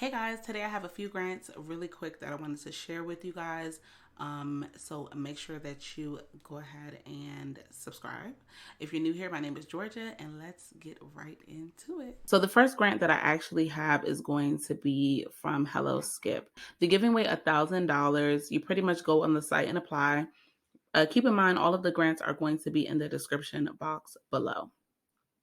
Hey guys, today I have a few grants really quick that I wanted to share with you guys. So make sure that you go ahead and subscribe. If you're new here, my name is Georgia, and let's get right into it. So the first grant that I actually have is going to be from Hello Skip. They're giving away $1,000. You pretty much go on the site and apply. Keep in mind, all of the grants are going to be in the description box below.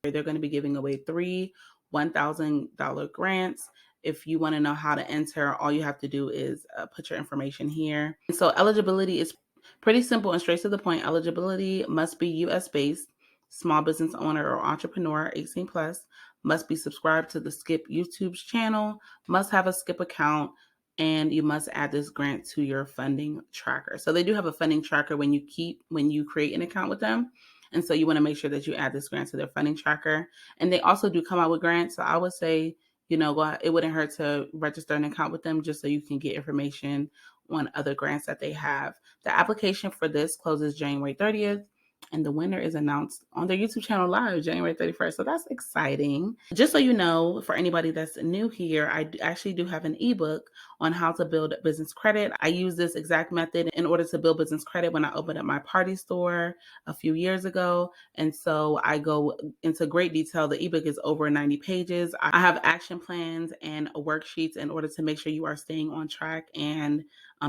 They're going to be giving away three $1,000 grants. If you want to know how to enter, all you have to do is put your information here. And so eligibility is pretty simple and straight to the point. Eligibility must be US based, small business owner or entrepreneur, 18 plus, must be subscribed to the Skip YouTube channel, must have a Skip account, and you must add this grant to your funding tracker. So they do have a funding tracker when you create an account with them. And so you want to make sure that you add this grant to their funding tracker. And they also do come out with grants. So I would say, it wouldn't hurt to register an account with them just so you can get information on other grants that they have. The application for this closes January 30th. And the winner is announced on their YouTube channel live January 31st. So that's exciting. Just so you know, for anybody that's new here, I actually do have an ebook on how to build business credit. I use this exact method in order to build business credit when I opened up my party store a few years ago. And so I go into great detail. The ebook is over 90 pages. I have action plans and worksheets in order to make sure you are staying on track and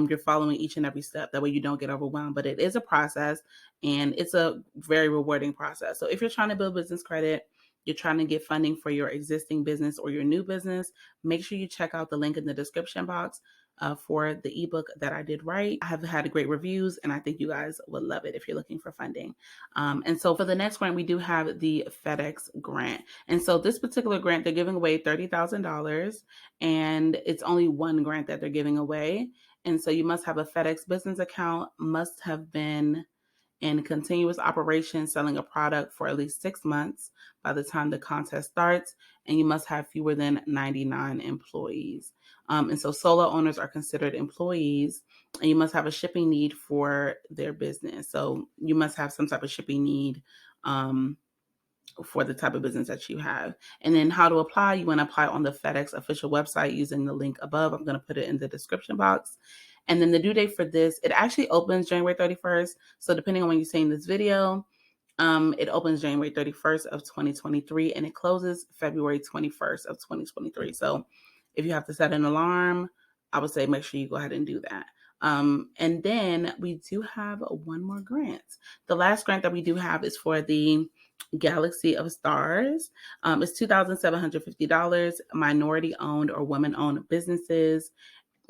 you're following each and every step. That way you don't get overwhelmed. But it is a process and it's a very rewarding process. So if you're trying to build business credit, you're trying to get funding for your existing business or your new business, make sure you check out the link in the description box for the ebook that I did write. I have had great reviews and I think you guys would love it if you're looking for funding. And so for the next grant, we do have the FedEx grant. And so this particular grant, they're giving away $30,000 and it's only one grant that they're giving away. And so you must have a FedEx business account, must have been in continuous operation selling a product for at least 6 months by the time the contest starts, and you must have fewer than 99 employees. And so solo owners are considered employees, and you must have a shipping need for their business. So you must have some type of shipping need for the type of business that you have. And then how to apply, you want to apply on the FedEx official website using the link above. I'm going to put it in the description box. And then the due date for this, it actually opens January 31st. So depending on when you're seeing this video, it opens January 31st of 2023 and it closes February 21st of 2023. So if you have to set an alarm, I would say make sure you go ahead and do that. And then we do have one more grant. The last grant that we do have is for the Galaxy of Stars. It's $2,750, minority owned or women owned businesses.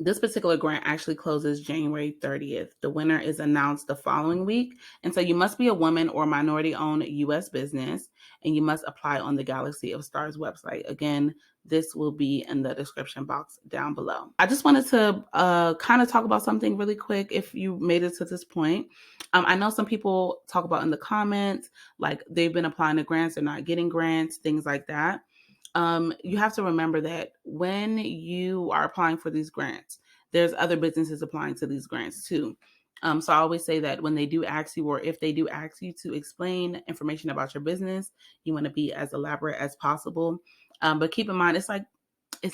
This particular grant actually closes January 30th. The winner is announced the following week. And so you must be a woman or minority owned US business, and you must apply on the Galaxy of Stars website. Again, this will be in the description box down below. I just wanted to kind of talk about something really quick if you made it to this point. I know some people talk about in the comments, like they've been applying to grants, they're not getting grants, things like that. You have to remember that when you are applying for these grants, there's other businesses applying to these grants too. So I always say that when they do ask you, or if they do ask you to explain information about your business, you want to be as elaborate as possible. But keep in mind, it's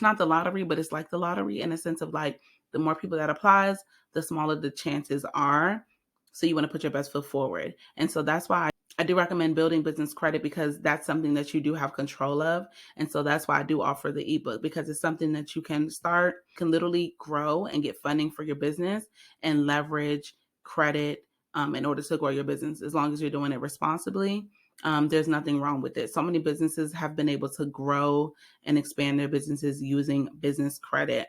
not the lottery, but it's like the lottery in a sense of like the more people that applies, the smaller the chances are. So you want to put your best foot forward. And so that's why I do recommend building business credit, because that's something that you do have control of. And so that's why I do offer the ebook, because it's something that you can can literally grow and get funding for your business and leverage credit in order to grow your business, as long as you're doing it responsibly. There's nothing wrong with it. So many businesses have been able to grow and expand their businesses using business credit.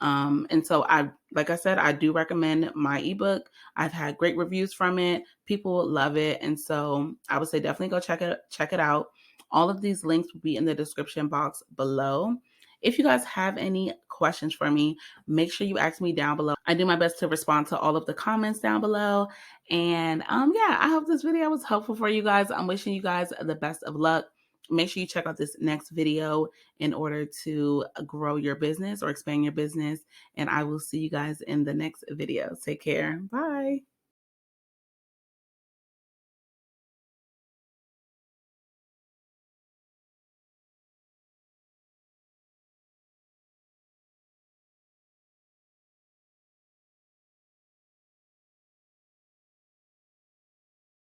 And so like I said, I do recommend my ebook. I've had great reviews from it. People love it. And so I would say definitely go check it out. All of these links will be in the description box below. If you guys have any questions for me, make sure you ask me down below. I do my best to respond to all of the comments down below. And yeah, I hope this video was helpful for you guys. I'm wishing you guys the best of luck. Make sure you check out this next video in order to grow your business or expand your business. And I will see you guys in the next video. Take care. Bye.